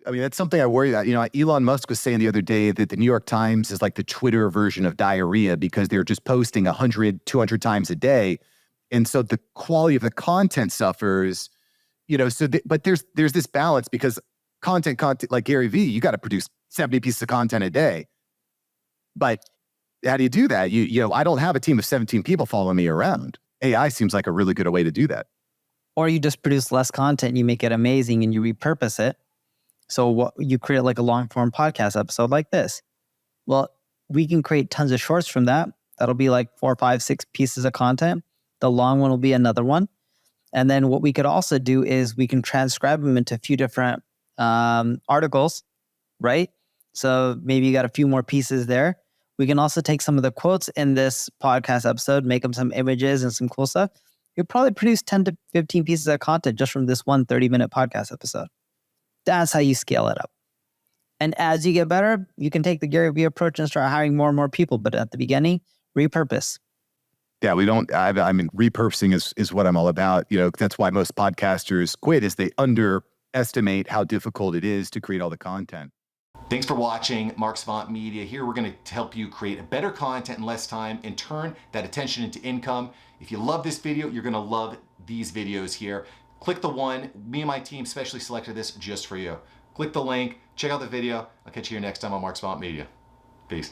I mean, that's something I worry about. Elon Musk was saying the other day that the New York Times is like the Twitter version of diarrhea because they're just posting 100, 200 times a day. And so the quality of the content suffers, but there's this balance because content like Gary Vee, you got to produce 70 pieces of content a day. But how do you do that? I don't have a team of 17 people following me around. AI seems like a really good way to do that. Or you just produce less content, you make it amazing and you repurpose it. So you create like a long form podcast episode like this. Well, we can create tons of shorts from that. That'll be like 4, 5, 6 pieces of content. The long one will be another one. And then what we could also do is we can transcribe them into a few different articles, right? So maybe you got a few more pieces there. We can also take some of the quotes in this podcast episode, make them some images and some cool stuff. You'll probably produce 10 to 15 pieces of content just from this one 30-minute podcast episode. That's how you scale it up. And as you get better, you can take the Gary Vee approach and start hiring more and more people. But at the beginning, repurpose. Yeah, repurposing is what I'm all about. That's why most podcasters quit, is they underestimate how difficult it is to create all the content. Thanks for watching Mark Savant Media. Here we're going to help you create better content in less time and turn that attention into income. If you love this video, you're going to love these videos here. Click the one. Me and my team specially selected this just for you. Click the link, check out the video. I'll catch you here next time on Mark Savant Media. Peace.